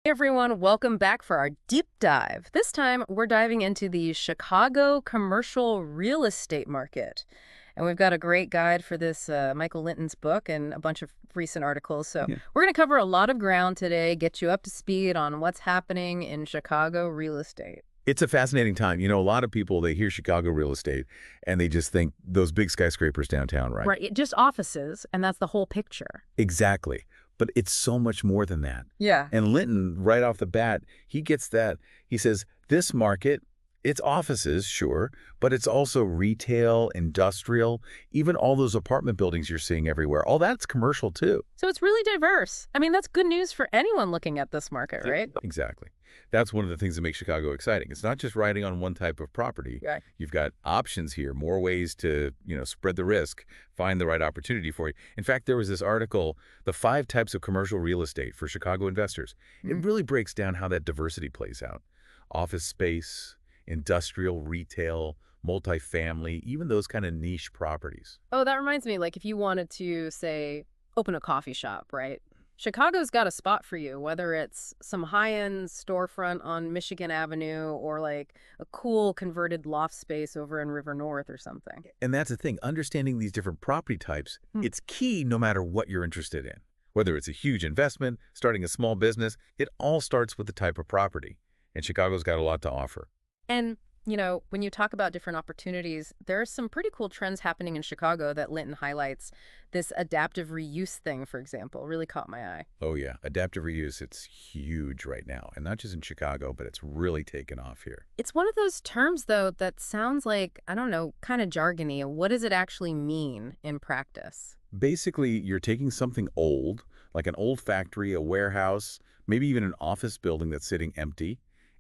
Hey everyone, welcome back for our deep dive. This time, we're diving into the Chicago commercial real estate market. And we've got a great guide for this, Michael Linton's book and a bunch of recent articles. So Yeah. we're going to cover a lot of ground today, get you up to speed on what's happening in Chicago real estate. It's a fascinating time. A lot of people, they hear Chicago real estate and they just think those big skyscrapers downtown, right? Right, just offices, and that's the whole picture. Exactly. But it's so much more than that. Yeah. And Linton, right off the bat, he gets that. He says, this market, it's offices, sure, but it's also retail, industrial, even all those apartment buildings you're seeing everywhere. All that's commercial too. So it's really diverse. I mean, that's good news for anyone looking at this market, right? Exactly. That's one of the things that makes Chicago exciting. It's not just riding on one type of property. Right. You've got options here, more ways to, spread the risk, find the right opportunity for you. In fact, there was this article, The 5 Types of Commercial Real Estate for Chicago Investors. It really breaks down how that diversity plays out. Office space, industrial, retail, multifamily, even those kind of niche properties. Oh, that reminds me, like if you wanted to, say, open a coffee shop, right? Chicago's got a spot for you, whether it's some high-end storefront on Michigan Avenue or like a cool converted loft space over in River North or something. And that's the thing, understanding these different property types, it's key no matter what you're interested in. Whether it's a huge investment, starting a small business, it all starts with the type of property. And Chicago's got a lot to offer. And, when you talk about different opportunities, there are some pretty cool trends happening in Chicago that Linton highlights. This adaptive reuse thing, for example, really caught my eye. Oh yeah, adaptive reuse, it's huge right now. And not just in Chicago, but it's really taken off here. It's one of those terms, though, that sounds like, I don't know, kind of jargony. What does it actually mean in practice? Basically, you're taking something old, like an old factory, a warehouse, maybe even an office building that's sitting empty,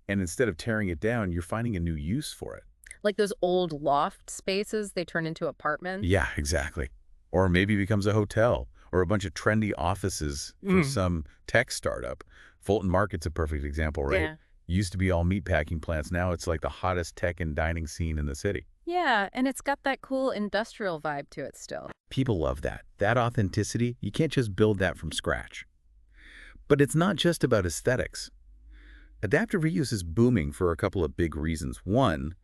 and instead of tearing it down, you're finding a new use for it. Like those old loft spaces, they turn into apartments? Yeah, exactly. Or maybe it becomes a hotel or a bunch of trendy offices for some tech startup. Fulton Market's a perfect example, right? Yeah. Used to be all meatpacking plants. Now it's like the hottest tech and dining scene in the city. Yeah, and it's got that cool industrial vibe to it still. People love that. That authenticity, you can't just build that from scratch. But it's not just about aesthetics. Adaptive reuse is booming for a couple of big reasons. One,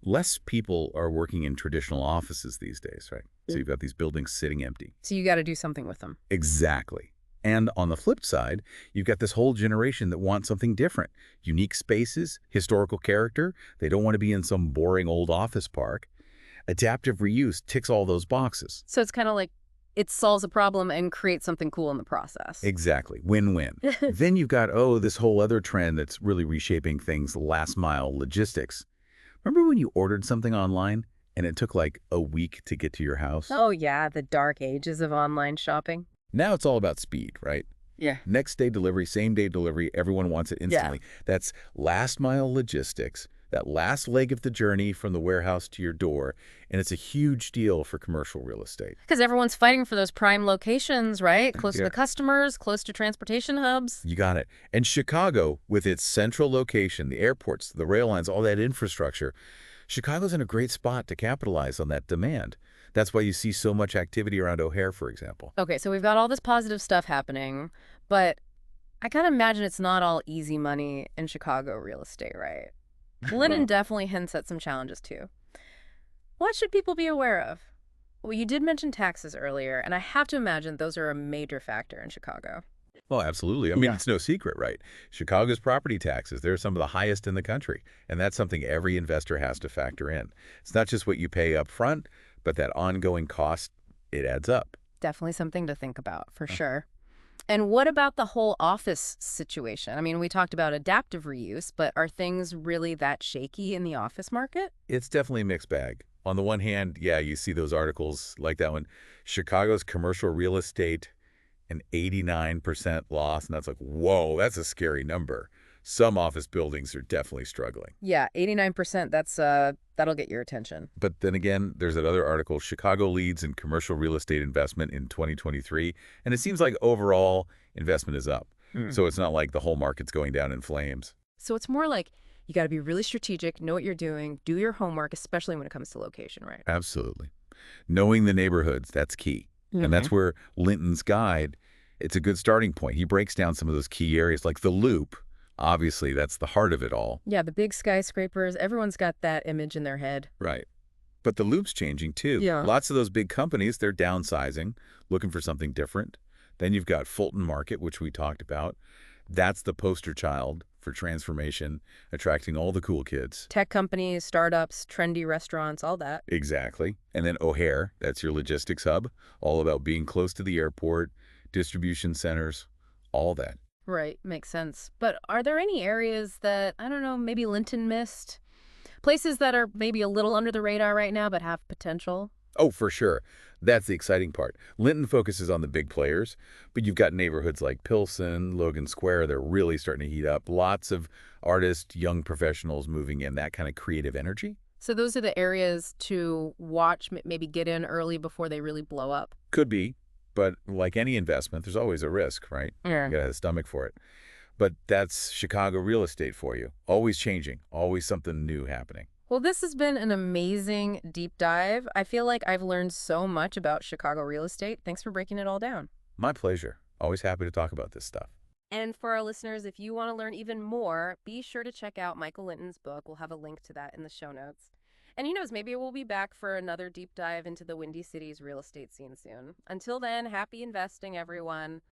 less people are working in traditional offices these days, right? So you've got these buildings sitting empty. So you got to do something with them. Exactly. And on the flip side, you've got this whole generation that wants something different. Unique spaces, historical character. They don't want to be in some boring old office park. Adaptive reuse ticks all those boxes. So it's kind of like it solves a problem and creates something cool in the process. Exactly. Win-win. Then you've got, this whole other trend that's really reshaping things, last mile logistics. Remember when you ordered something online and it took like a week to get to your house? Oh, yeah, the dark ages of online shopping. Now it's all about speed, right? Yeah. Next day delivery, same day delivery, everyone wants it instantly. That's last mile logistics, that last leg of the journey from the warehouse to your door, and it's a huge deal for commercial real estate. Because everyone's fighting for those prime locations, right? Close to Yeah. the customers, close to transportation hubs. You got it. And Chicago, with its central location, the airports, the rail lines, all that infrastructure, Chicago's in a great spot to capitalize on that demand. That's why you see so much activity around O'Hare, for example. Okay, so we've got all this positive stuff happening, but I gotta imagine it's not all easy money in Chicago real estate, right? Lennon definitely hints at some challenges too. What should people be aware of? Well, you did mention taxes earlier, and I have to imagine those are a major factor in Chicago. Well, absolutely. I mean, Yeah. it's no secret, right? Chicago's property taxes, they're some of the highest in the country, and that's something every investor has to factor in. It's not just what you pay up front, but that ongoing cost, it adds up. Definitely something to think about, for sure. And what about the whole office situation? I mean, we talked about adaptive reuse, but are things really that shaky in the office market? It's definitely a mixed bag. On the one hand, yeah, you see those articles like that one, Chicago's commercial real estate, an 89% loss, and that's like, whoa, that's a scary number. Some office buildings are definitely struggling. Yeah, 89%, that'll get your attention. But then again, there's that other article, Chicago leads in commercial real estate investment in 2023, and it seems like overall investment is up. So it's not like the whole market's going down in flames. So it's more like you got to be really strategic, know what you're doing, do your homework, especially when it comes to location, right? Absolutely. Knowing the neighborhoods, that's key. And that's where Linton's guide It's a good starting point. He breaks down some of those key areas like the Loop. Obviously, that's the heart of it all. Yeah, the big skyscrapers, everyone's got that image in their head. Right. But the Loop's changing too. Yeah. Lots of those big companies, they're downsizing, looking for something different. Then you've got Fulton Market, which we talked about. That's the poster child for transformation, attracting all the cool kids. Tech companies, startups, trendy restaurants, all that. Exactly. And then O'Hare, that's your logistics hub, all about being close to the airport, distribution centers, all that. Right, makes sense. But are there any areas that, I don't know, maybe Linton missed? Places that are maybe a little under the radar right now but have potential? Oh, for sure. That's the exciting part. Linton focuses on the big players, but you've got neighborhoods like Pilsen, Logan Square, they're really starting to heat up. Lots of artists, young professionals moving in, that kind of creative energy. So those are the areas to watch, maybe get in early before they really blow up. Could be, but like any investment, there's always a risk, right? Yeah. You gotta have a stomach for it. But that's Chicago real estate for you. Always changing, always something new happening. Well, this has been an amazing deep dive. I feel like I've learned so much about Chicago real estate. Thanks for breaking it all down. My pleasure. Always happy to talk about this stuff. And for our listeners, if you want to learn even more, be sure to check out Michael Linton's book. We'll have a link to that in the show notes. And who knows, maybe we'll be back for another deep dive into the Windy City's real estate scene soon. Until then, happy investing, everyone.